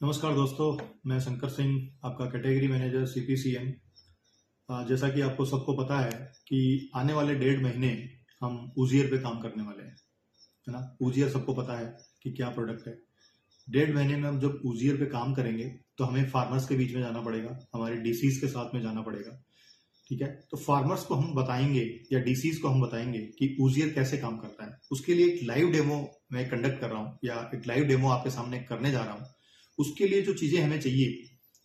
नमस्कार दोस्तों, मैं शंकर सिंह, आपका कैटेगरी मैनेजर सीपीसीएम। जैसा कि आपको सबको पता है कि आने वाले 1.5 महीने हम ऊजियर पे काम करने वाले हैं, है ना। ऊजियर सबको पता है कि क्या प्रोडक्ट है। 1.5 महीने में हम जब ऊजियर पे काम करेंगे तो हमें फार्मर्स के बीच में जाना पड़ेगा, हमारे डीसीज के साथ में जाना पड़ेगा। ठीक है, तो फार्मर्स को हम बताएंगे या डीसीज को हम बताएंगे कि ऊजियर कैसे काम करता है। उसके लिए एक लाइव डेमो मैं कंडक्ट कर रहा हूँ या एक लाइव डेमो आपके सामने करने जा रहा हूँ। उसके लिए जो चीजें हमें चाहिए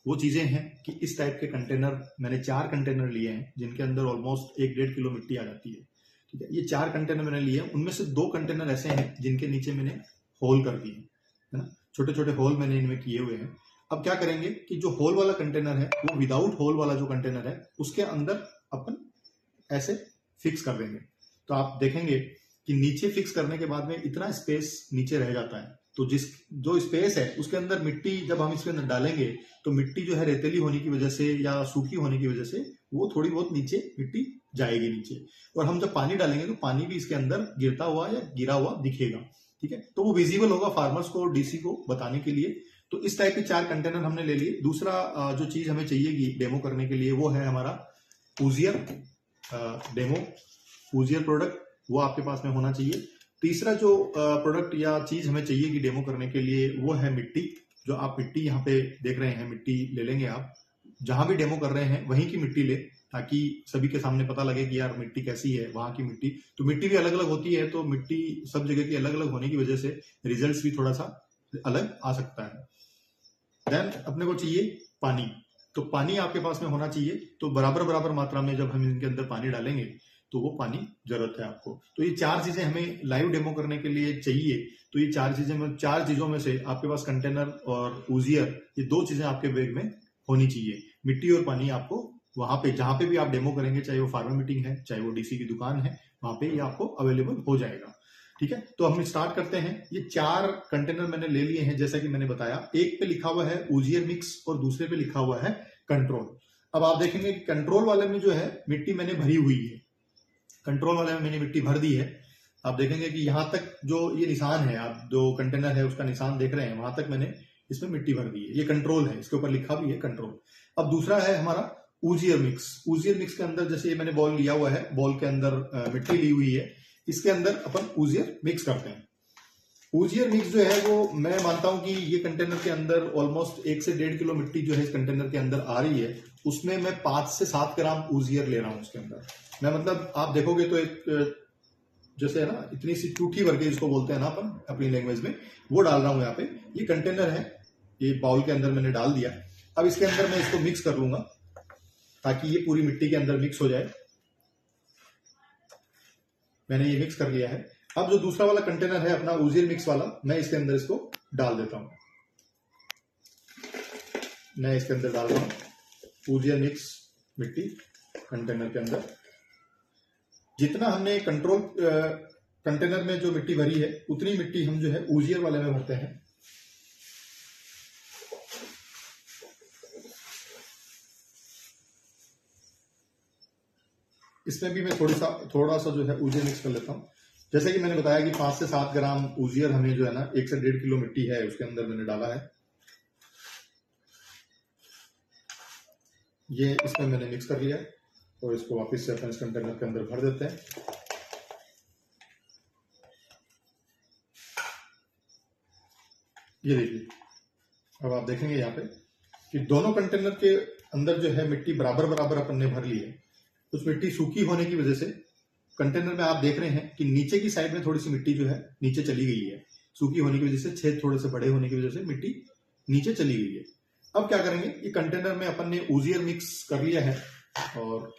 वो चीजें हैं कि इस टाइप के कंटेनर, मैंने 4 कंटेनर लिए हैं जिनके अंदर ऑलमोस्ट 1-1.5 किलो मिट्टी आ जाती है। ठीक है, ये 4 कंटेनर मैंने लिए हैं, उनमें से 2 कंटेनर ऐसे हैं जिनके नीचे मैंने होल कर दिए, है ना। छोटे छोटे होल मैंने इनमें किए हुए हैं। अब क्या करेंगे कि जो होल वाला कंटेनर है वो विदाउट होल वाला जो कंटेनर है उसके अंदर अपन ऐसे फिक्स कर देंगे। तो आप देखेंगे कि नीचे फिक्स करने के बाद में इतना स्पेस नीचे रह जाता है। तो जो स्पेस है उसके अंदर मिट्टी जब हम इसके अंदर डालेंगे तो मिट्टी जो है रेतीली होने की वजह से या सूखी होने की वजह से वो थोड़ी बहुत नीचे मिट्टी जाएगी नीचे, और हम जब पानी डालेंगे तो पानी भी इसके अंदर गिरता हुआ या गिरा हुआ दिखेगा। ठीक है, तो वो विजिबल होगा फार्मर्स को, डीसी को बताने के लिए। तो इस टाइप के 4 कंटेनर हमने ले लिए। दूसरा जो चीज हमें चाहिए डेमो करने के लिए वो है हमारा ऊजियर डेमो, ऊजियर प्रोडक्ट, वो आपके पास में होना चाहिए। तीसरा जो प्रोडक्ट या चीज हमें चाहिए कि डेमो करने के लिए वो है मिट्टी। जो आप मिट्टी यहाँ पे देख रहे हैं, मिट्टी ले लेंगे आप, जहां भी डेमो कर रहे हैं वहीं की मिट्टी ले, ताकि सभी के सामने पता लगे कि यार मिट्टी कैसी है वहां की मिट्टी। तो मिट्टी भी अलग अलग होती है, तो मिट्टी सब जगह की अलग अलग होने की वजह से रिजल्ट भी थोड़ा सा अलग आ सकता है। देन अपने को चाहिए पानी। तो पानी आपके पास में होना चाहिए। तो बराबर बराबर मात्रा में जब हम इनके अंदर पानी डालेंगे तो वो पानी जरूरत है आपको। तो ये 4 चीजें हमें लाइव डेमो करने के लिए चाहिए। तो ये 4 चीजों में से आपके पास कंटेनर और ऊजियर, ये 2 चीजें आपके बैग में होनी चाहिए। मिट्टी और पानी आपको वहां पे जहां पे भी आप डेमो करेंगे, चाहे वो फार्मर मीटिंग है चाहे वो डीसी की दुकान है, वहां पे ये आपको अवेलेबल हो जाएगा। ठीक है, तो हम स्टार्ट करते हैं। ये 4 कंटेनर मैंने ले लिए हैं, जैसा कि मैंने बताया। एक पे लिखा हुआ है ऊजियर मिक्स और दूसरे पे लिखा हुआ है कंट्रोल। अब आप देखेंगे कि कंट्रोल वाले में जो है मिट्टी मैंने भरी हुई है, कंट्रोल वाले में मैंने मिट्टी भर दी है। आप देखेंगे कि यहां तक जो ये निशान है, आप जो कंटेनर है उसका निशान देख रहे हैं, वहां तक मैंने इसमें मिट्टी भर दी है। ये कंट्रोल है, इसके ऊपर लिखा भी है कंट्रोल। अब दूसरा है हमारा ऊजियर मिक्स। ऊजियर मिक्स के अंदर जैसे ये मैंने बॉल लिया हुआ है, बॉल के अंदर मिट्टी ली हुई है, इसके अंदर अपन ऊजियर मिक्स करते हैं। ऊजियर मिक्स जो है वो मैं मानता हूं कि ये कंटेनर के अंदर ऑलमोस्ट 1 से 1.5 किलो मिट्टी जो है इस कंटेनर के अंदर आ रही है, उसमें मैं 5 से 7 ग्राम ऊजियर ले रहा हूं उसके अंदर। मैं मतलब आप देखोगे तो एक जैसे है ना, इतनी सी टूटी भर के इसको बोलते हैं ना अपन अपनी लैंग्वेज में, वो डाल रहा हूं यहाँ पे। ये कंटेनर है, ये बाउल के अंदर मैंने डाल दिया। अब इसके अंदर मैं इसको मिक्स कर लूंगा ताकि ये पूरी मिट्टी के अंदर मिक्स हो जाए। मैंने ये मिक्स कर लिया है। अब जो दूसरा वाला कंटेनर है अपना ऊजियर मिक्स वाला, मैं इसके अंदर इसको डाल देता हूं। मैं इसके अंदर डाल रहा हूं ऊजियर मिक्स मिट्टी कंटेनर के अंदर। जितना हमने कंट्रोल कंटेनर में जो मिट्टी भरी है उतनी मिट्टी हम जो है ऊजियर वाले में भरते हैं। इसमें भी मैं थोड़ा सा जो है ऊजियर मिक्स कर लेता हूं। जैसे कि मैंने बताया कि 5 से 7 ग्राम ऊजियर हमें जो है ना 1 से 1.5 किलो मिट्टी है उसके अंदर मैंने डाला है। ये इसमें मैंने मिक्स कर लिया है और इसको वापस से अपन इस कंटेनर के अंदर भर देते हैं। ये देखिए, अब आप देखेंगे यहाँ पे कि दोनों कंटेनर के अंदर जो है मिट्टी बराबर बराबर अपन ने भर ली है। कुछ मिट्टी सूखी होने की वजह से कंटेनर में आप देख रहे हैं कि नीचे की साइड में थोड़ी सी मिट्टी जो है नीचे चली गई है। सूखी होने की वजह से, छेद थोड़े से बड़े होने की वजह से मिट्टी नीचे चली गई है। अब क्या करेंगे, ये कंटेनर में अपन ने ऊजियर मिक्स कर लिया है और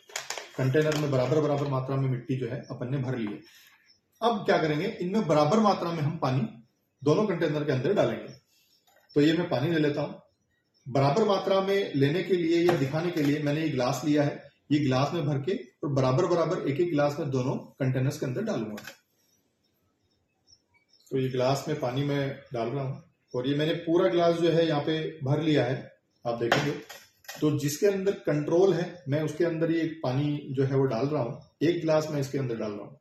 कंटेनर में बराबर बराबर मात्रा में मिट्टी जो है अपन ने भर ली है। अब क्या करेंगे, इनमें बराबर मात्रा में हम पानी दोनों कंटेनर के अंदर डालेंगे। तो ये मैं पानी ले लेता हूं। बराबर मात्रा में लेने के लिए या दिखाने के लिए मैंने ये गिलास लिया है। ये गिलास में भर के और बराबर बराबर एक एक गिलास में दोनों कंटेनर्स के अंदर डालूंगा। तो ये गिलास में पानी मैं डाल रहा हूं और ये मैंने पूरा गिलास जो है यहाँ पे भर लिया है। आप देखेंगे तो जिसके अंदर कंट्रोल है मैं उसके अंदर ये पानी जो है वो डाल रहा हूं। एक गिलास मैं इसके अंदर डाल रहा हूं।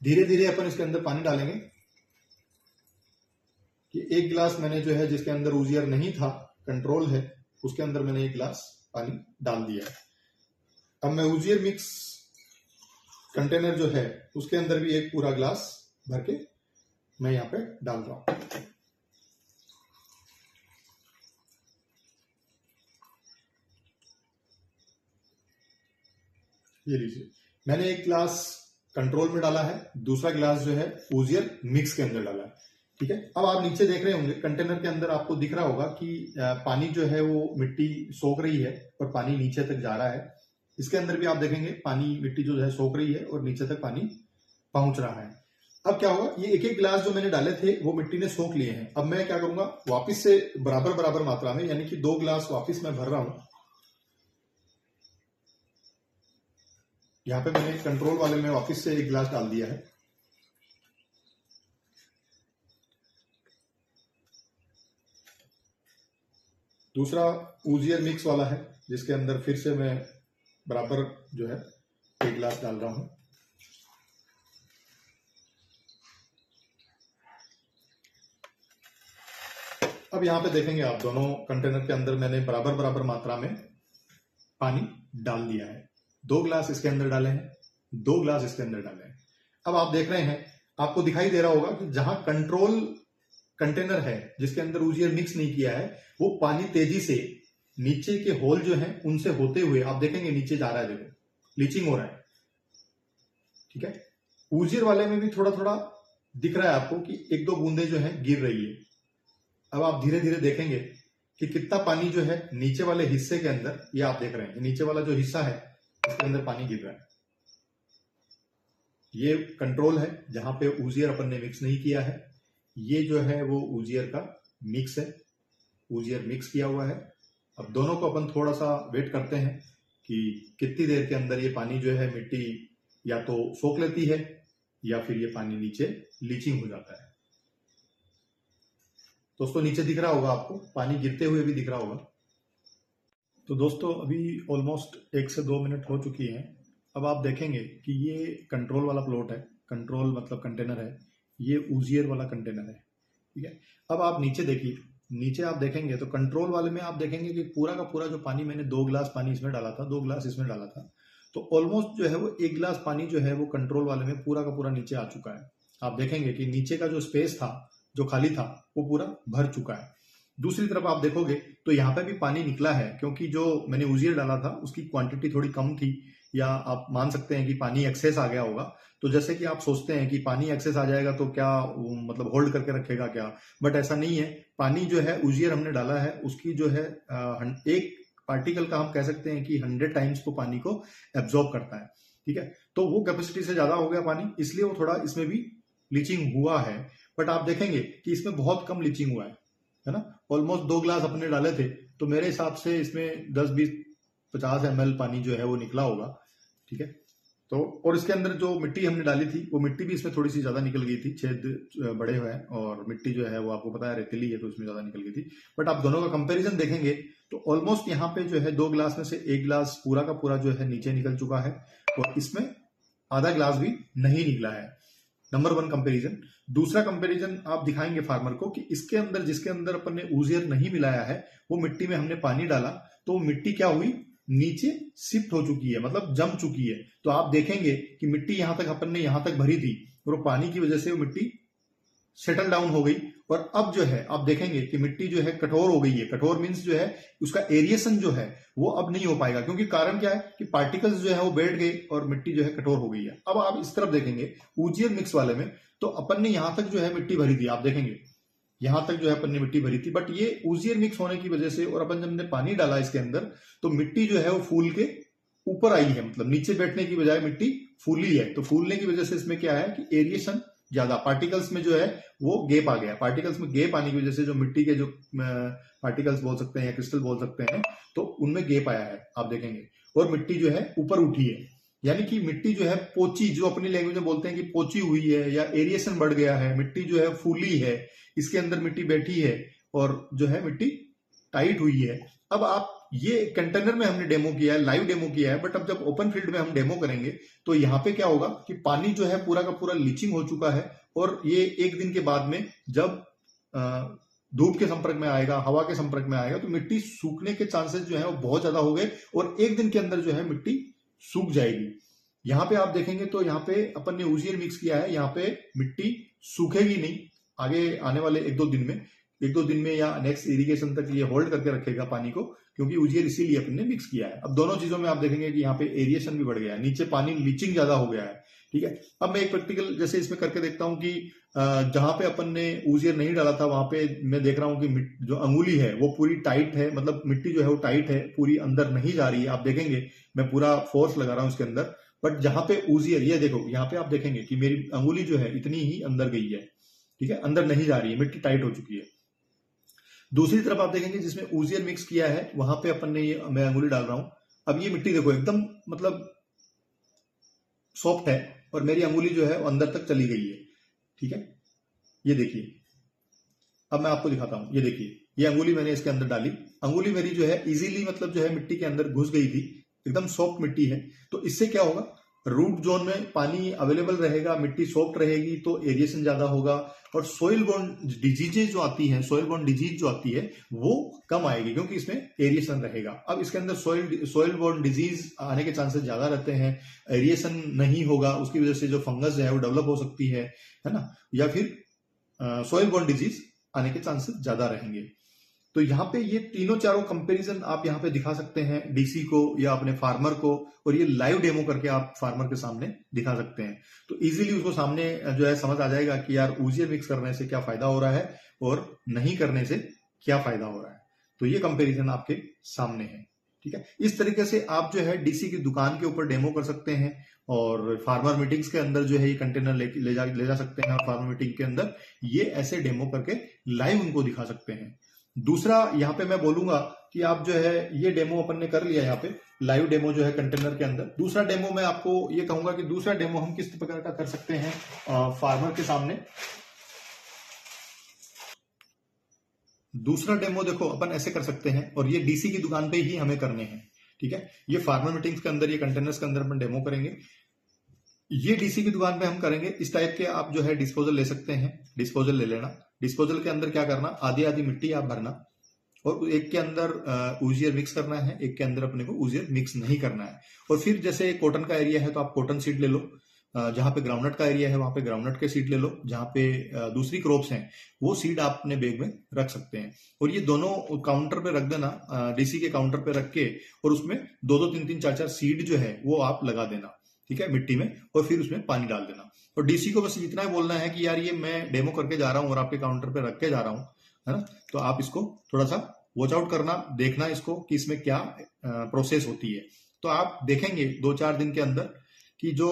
धीरे धीरे अपन इसके अंदर पानी डालेंगे कि एक गिलास मैंने जो है जिसके अंदर ऊजियर नहीं था, कंट्रोल है, उसके अंदर मैंने एक गिलास पानी डाल दिया है। अब मैं ऊजियर मिक्स कंटेनर जो है उसके अंदर भी एक पूरा ग्लास भर के मैं यहाँ पे डाल रहा हूं। ये लीजिए, मैंने एक गिलास कंट्रोल में डाला है, दूसरा गिलास जो है ऊजियर मिक्स के अंदर डाला है। ठीक है, अब आप नीचे देख रहे होंगे कंटेनर के अंदर आपको दिख रहा होगा कि पानी जो है वो मिट्टी सोख रही है और पानी नीचे तक जा रहा है। इसके अंदर भी आप देखेंगे पानी मिट्टी जो है सोख रही है और नीचे तक पानी पहुंच रहा है। अब क्या होगा, ये एक एक गिलास जो मैंने डाले थे वो मिट्टी ने सोख लिए हैं। अब मैं क्या करूंगा, वापस से बराबर बराबर मात्रा में, यानी कि 2 गिलास वापस मैं भर रहा हूं। यहाँ पे मैंने कंट्रोल वाले में वापस से 1 गिलास डाल दिया है। दूसरा ऊजियर मिक्स वाला है जिसके अंदर फिर से मैं बराबर जो है 1 गिलास डाल रहा हूं। अब यहां पे देखेंगे आप, दोनों कंटेनर के अंदर मैंने बराबर बराबर मात्रा में पानी डाल दिया है। 2 गिलास इसके अंदर डाले हैं, 2 गिलास इसके अंदर डाले हैं। अब आप देख रहे हैं, आपको दिखाई दे रहा होगा कि जहां कंट्रोल कंटेनर है जिसके अंदर ऊजियर मिक्स नहीं किया है, वो पानी तेजी से नीचे के होल जो हैं उनसे होते हुए आप देखेंगे नीचे जा रहा है। देखो, लीचिंग हो रहा है। ठीक है, ऊजियर वाले में भी थोड़ा थोड़ा दिख रहा है आपको कि 1-2 बूंदे जो है गिर रही है। अब आप धीरे धीरे देखेंगे कि कितना पानी जो है नीचे वाले हिस्से के अंदर, ये आप देख रहे हैं नीचे वाला जो हिस्सा है इसके अंदर पानी गिर रहा है। ये कंट्रोल है जहां पे ऊजियर अपन ने मिक्स नहीं किया है। ये जो है वो ऊजियर का मिक्स है, ऊजियर मिक्स किया हुआ है। अब दोनों को अपन थोड़ा सा वेट करते हैं कि कितनी देर के अंदर ये पानी जो है मिट्टी या तो सोख लेती है या फिर ये पानी नीचे लीचिंग हो जाता है। दोस्तों नीचे दिख रहा होगा आपको, पानी गिरते हुए भी दिख रहा होगा। तो दोस्तों अभी ऑलमोस्ट 1 से 2 मिनट हो चुकी हैं। अब आप देखेंगे कि ये कंट्रोल वाला प्लॉट है, कंट्रोल मतलब कंटेनर है, ये ऊजियर वाला कंटेनर है। ठीक है, अब आप नीचे देखिए, नीचे आप देखेंगे तो कंट्रोल वाले में आप देखेंगे कि पूरा का पूरा जो पानी मैंने 2 गिलास पानी इसमें डाला था, 2 गिलास इसमें डाला था, तो ऑलमोस्ट जो है वो 1 गिलास पानी जो है वो कंट्रोल वाले में पूरा का पूरा नीचे आ चुका है। आप देखेंगे कि नीचे का जो स्पेस था, जो खाली था, वो पूरा भर चुका है। दूसरी तरफ आप देखोगे तो यहाँ पे भी पानी निकला है, क्योंकि जो मैंने ऊजियर डाला था उसकी क्वांटिटी थोड़ी कम थी, या आप मान सकते हैं कि पानी एक्सेस आ गया होगा। तो जैसे कि आप सोचते हैं कि पानी एक्सेस आ जाएगा तो क्या मतलब होल्ड करके रखेगा क्या, बट ऐसा नहीं है। पानी जो है ऊजियर हमने डाला है उसकी जो है एक पार्टिकल का हम कह सकते हैं कि 100 टाइम्स को पानी को एब्जॉर्ब करता है। ठीक है, तो वो कैपेसिटी से ज्यादा हो गया पानी, इसलिए वो थोड़ा इसमें भी लीचिंग हुआ है। बट आप देखेंगे कि इसमें बहुत कम लीचिंग हुआ है ना। ऑलमोस्ट 2 गिलास अपने डाले थे तो मेरे हिसाब से इसमें 10-20-50 ml पानी जो है वो निकला होगा। ठीक है, तो और इसके अंदर जो मिट्टी हमने डाली थी वो मिट्टी भी इसमें थोड़ी सी ज्यादा निकल गई थी, छेद बड़े हुए हैं और मिट्टी जो है वो आपको पता है रेतीली है तो उसमें ज्यादा निकल गई थी। बट आप दोनों का कंपैरिजन देखेंगे तो ऑलमोस्ट यहाँ पे जो है 2 गिलास में से 1 गिलास पूरा का पूरा जो है नीचे निकल चुका है और इसमें आधा गिलास भी नहीं निकला है। Number 1 comparison. दूसरा कंपैरिजन आप दिखाएंगे फार्मर को कि इसके अंदर जिसके अंदर अपन ने ऊजियर नहीं मिलाया है वो मिट्टी में हमने पानी डाला तो वो मिट्टी क्या हुई, नीचे शिफ्ट हो चुकी है, मतलब जम चुकी है। तो आप देखेंगे कि मिट्टी यहां तक अपन ने यहां तक भरी थी और वो पानी की वजह से वो मिट्टी सेटल डाउन हो गई और अब जो है आप देखेंगे कि मिट्टी जो है कठोर हो गई है। कठोर मीन्स जो है उसका एरिएशन जो है वो अब नहीं हो पाएगा, क्योंकि कारण क्या है कि पार्टिकल्स जो है वो बैठ गए और मिट्टी जो है कठोर हो गई है। अब आप इस तरफ देखेंगे ऊजियर मिक्स वाले में तो अपन ने यहां तक जो है मिट्टी भरी थी, आप देखेंगे यहां तक जो है अपन ने मिट्टी भरी थी, बट ये ऊजियर मिक्स होने की वजह से और अपन जब हमने पानी डाला इसके अंदर तो मिट्टी जो है वो फूल के ऊपर आई है, मतलब नीचे बैठने की बजाय मिट्टी फूली है। तो फूलने की वजह से इसमें क्या है कि एरिएशन ज्यादा, पार्टिकल्स में जो है वो गैप आ गया। पार्टिकल्स में गैप आने की वजह से जो मिट्टी के जो पार्टिकल्स बोल सकते हैं या क्रिस्टल बोल सकते हैं तो उनमें गैप आया है, आप देखेंगे, और मिट्टी जो है ऊपर उठी है। यानी कि मिट्टी जो है पोची, जो अपनी लैंग्वेज में बोलते हैं कि पोची हुई है या एरिएशन बढ़ गया है, मिट्टी जो है फूली है, इसके अंदर मिट्टी बैठी है और जो है मिट्टी टाइट हुई है। अब आप ये कंटेनर में हमने डेमो किया है, लाइव डेमो किया है, बट अब जब ओपन फील्ड में हम डेमो करेंगे तो यहाँ पे क्या होगा कि पानी जो है पूरा का पूरा लीचिंग हो चुका है और ये 1 दिन के बाद में जब धूप के संपर्क में आएगा, हवा के संपर्क में आएगा, तो मिट्टी सूखने के चांसेस जो है वो बहुत ज्यादा हो गए और एक दिन के अंदर जो है मिट्टी सूख जाएगी। यहाँ पे आप देखेंगे तो यहाँ पे अपन ने ऊजियर मिक्स किया है, यहाँ पे मिट्टी सूखेगी नहीं। आगे आने वाले एक दो दिन में या नेक्स्ट इरिगेशन तक ये होल्ड करके रखेगा पानी को, क्योंकि ऊजियर इसीलिए अपन ने मिक्स किया है। अब दोनों चीजों में आप देखेंगे कि यहाँ पे एरिएशन भी बढ़ गया है, नीचे पानी लीचिंग ज्यादा हो गया है। ठीक है, अब मैं एक प्रैक्टिकल जैसे इसमें करके देखता हूँ कि जहां पे अपन ने ऊजियर नहीं डाला था वहां पे मैं देख रहा हूँ कि जो अंगुली है वो पूरी टाइट है, मतलब मिट्टी जो है वो टाइट है, पूरी अंदर नहीं जा रही है। आप देखेंगे मैं पूरा फोर्स लगा रहा हूँ इसके अंदर, बट जहां पे ऊजियर, ये देखो यहाँ पे आप देखेंगे कि मेरी अंगुली जो है इतनी ही अंदर गई है। ठीक है, अंदर नहीं जा रही है, मिट्टी टाइट हो चुकी है। दूसरी तरफ आप देखेंगे जिसमें ऊजियर मिक्स किया है वहां पे अपन ने ये मैं अंगुली डाल रहा हूं, अब ये मिट्टी देखो एकदम मतलब सॉफ्ट है और मेरी अंगुली जो है वो अंदर तक चली गई है। ठीक है, ये देखिए, अब मैं आपको दिखाता हूं, ये देखिए ये अंगुली मैंने इसके अंदर डाली, अंगुली मेरी जो है इजीली मतलब जो है मिट्टी के अंदर घुस गई थी, एकदम सॉफ्ट मिट्टी है। तो इससे क्या होगा, रूट जोन में पानी अवेलेबल रहेगा, मिट्टी सॉफ्ट रहेगी तो एरिएशन ज्यादा होगा और सोइल बोर्न डिजीजेज जो आती है, सोइल बोर्न डिजीज जो आती है वो कम आएगी क्योंकि इसमें एरिएशन रहेगा। अब इसके अंदर सोइल बोर्न डिजीज आने के चांसेस ज्यादा रहते हैं, एरिएशन नहीं होगा, उसकी वजह से जो फंगस है वो डेवलप हो सकती है ना, या फिर सोइल बोर्न डिजीज आने के चांसेस ज्यादा रहेंगे। तो यहाँ पे ये तीनों चारों कंपैरिजन आप यहाँ पे दिखा सकते हैं डीसी को या अपने फार्मर को, और ये लाइव डेमो करके आप फार्मर के सामने दिखा सकते हैं। तो इजीली उसको सामने जो है समझ आ जाएगा कि यार ऊजियर मिक्स करने से क्या फायदा हो रहा है और नहीं करने से क्या फायदा हो रहा है। तो ये कंपैरिजन आपके सामने है। ठीक है, इस तरीके से आप जो है डीसी की दुकान के ऊपर डेमो कर सकते हैं और फार्मर मीटिंग्स के अंदर जो है ये कंटेनर ले जा सकते हैं और फार्मर मीटिंग के अंदर ये ऐसे डेमो करके लाइव उनको दिखा सकते हैं। दूसरा यहाँ पे मैं बोलूंगा कि आप जो है ये डेमो अपन ने कर लिया, यहाँ पे लाइव डेमो जो है कंटेनर के अंदर। दूसरा डेमो मैं आपको ये कहूंगा कि दूसरा डेमो हम किस प्रकार का कर सकते हैं फार्मर के सामने। दूसरा डेमो देखो अपन ऐसे कर सकते हैं और ये डीसी की दुकान पे ही हमें करने हैं। ठीक है, ये फार्मर मीटिंग्स के अंदर, ये कंटेनर्स के अंदर अपन डेमो करेंगे। ये डीसी की दुकान पे हम करेंगे। इस टाइप के आप जो है डिस्पोजल ले सकते हैं, डिस्पोजल ले लेना। डिस्पोजल के अंदर क्या करना, आधी आधी मिट्टी आप भरना और एक के अंदर ऊजियर मिक्स करना है, एक के अंदर अपने को ऊजियर मिक्स नहीं करना है। और फिर जैसे कॉटन का एरिया है तो आप कॉटन सीड ले लो, जहां पे ग्राउंडनट का एरिया है वहां पे ग्राउंडनट के सीड ले लो, जहां पे दूसरी क्रॉप्स हैं वो सीड आप अपने बैग में रख सकते हैं। और ये दोनों काउंटर पे रख देना, डीसी के काउंटर पे रख के, और उसमें 2-2, 3-3, 4-4 सीड जो है वो आप लगा देना। ठीक है, मिट्टी में, और फिर उसमें पानी डाल देना। और डीसी को बस इतना ही बोलना है कि यार ये मैं डेमो करके जा रहा हूँ और आपके काउंटर पे रख के जा रहा हूँ, है ना, तो आप इसको थोड़ा सा वॉच आउट करना, देखना इसको कि इसमें क्या प्रोसेस होती है। तो आप देखेंगे 2-4 दिन के अंदर कि जो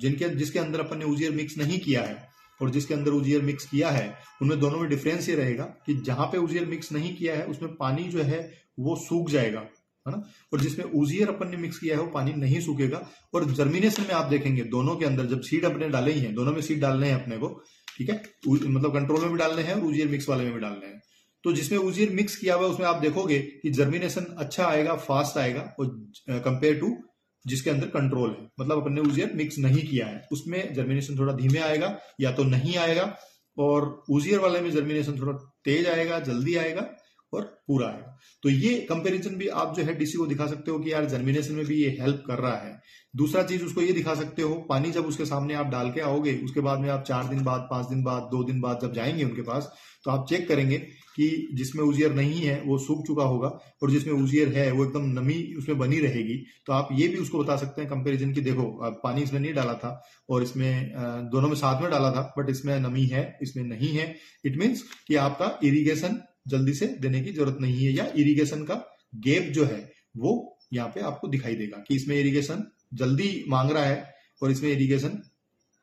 जिसके अंदर अपन ने ऊजियर मिक्स नहीं किया है और जिसके अंदर ऊजियर मिक्स किया है, उनमें दोनों में डिफरेंस ये रहेगा कि जहां पे ऊजियर मिक्स नहीं किया है उसमें पानी जो है वो सूख जाएगा, है ना, और जिसमें ऊजियर अपन ने मिक्स किया है वो पानी नहीं सूखेगा। और जर्मिनेशन में आप देखेंगे दोनों के अंदर, जब सीड अपने डाले ही हैं, दोनों में सीड डालने हैं अपने को, ठीक है, मतलब कंट्रोल में भी डालने हैं और ऊजियर मिक्स वाले में भी डालने हैं। तो जिसमें ऊजियर मिक्स किया हुआ है उसमें आप देखोगे कि जर्मिनेशन अच्छा आएगा, फास्ट आएगा, और कंपेयर टू जिसके अंदर कंट्रोल है, मतलब अपन ने ऊजियर मिक्स नहीं किया है, उसमें जर्मिनेशन थोड़ा धीमे आएगा या तो नहीं आएगा, और ऊजियर वाले में जर्मिनेशन थोड़ा तेज आएगा, जल्दी आएगा और पूरा आएगा। तो ये कंपैरिजन भी आप जो है डीसी को दिखा सकते हो कि यार जर्मिनेशन में भी ये हेल्प कर रहा है। दूसरा चीज उसको ये दिखा सकते हो, पानी जब उसके सामने आप डाल के आओगे, उसके बाद में आप 4 दिन बाद, 5 दिन बाद, 2 दिन बाद जब जाएंगे उनके पास, तो आप चेक करेंगे कि जिसमें ऊजियर नहीं है वो सूख चुका होगा और जिसमें ऊजियर है वो एकदम नमी उसमें बनी रहेगी। तो आप ये भी उसको बता सकते हैं कंपैरिजन की, देखो पानी इसमें नहीं डाला था और इसमें दोनों में साथ में डाला था, बट इसमें नमी है, इसमें नहीं है। इट मीन्स कि आपका इरिगेशन जल्दी से देने की जरूरत नहीं है, या इरिगेशन का गैप जो है वो यहाँ पे आपको दिखाई देगा कि इसमें इरिगेशन जल्दी मांग रहा है और इसमें इरिगेशन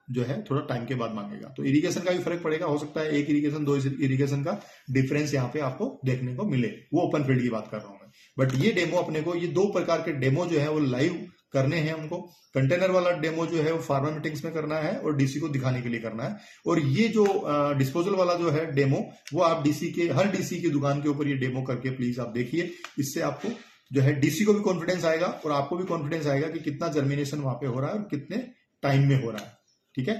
जो है थोड़ा टाइम के बाद मांगेगा। तो इरिगेशन का भी फर्क पड़ेगा, हो सकता है 1 इरिगेशन 2 इरिगेशन का डिफरेंस यहाँ पे आपको देखने को मिले, वो ओपन फील्ड की बात कर रहा हूं मैं। बट ये डेमो अपने को, ये 2 प्रकार के डेमो जो है वो लाइव करने हैं हमको। कंटेनर वाला डेमो जो है वो फार्मर मीटिंग्स में करना है और डीसी को दिखाने के लिए करना है, और ये जो डिस्पोजल वाला जो है डेमो, वो आप डीसी के, हर डीसी की दुकान के ऊपर ये डेमो करके प्लीज आप देखिए। इससे आपको जो है डीसी को भी कॉन्फिडेंस आएगा और आपको भी कॉन्फिडेंस आएगा कि कितना जर्मिनेशन वहां पे हो रहा है और कितने टाइम में हो रहा है। ठीक है,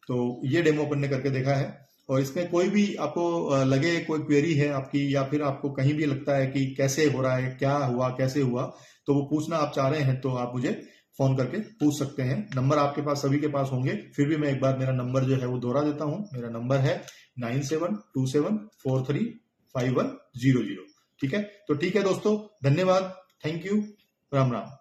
तो ये डेमो अपन ने करके देखा है और इसमें कोई भी आपको लगे कोई क्वेरी है आपकी, या फिर आपको कहीं भी लगता है कि कैसे हो रहा है, क्या हुआ, कैसे हुआ, तो वो पूछना आप चाह रहे हैं तो आप मुझे फोन करके पूछ सकते हैं। नंबर आपके पास सभी के पास होंगे, फिर भी मैं एक बार मेरा नंबर जो है वो दोहरा देता हूं। मेरा नंबर है 9727435100। ठीक है, तो ठीक है दोस्तों, धन्यवाद, थैंक यू, राम राम।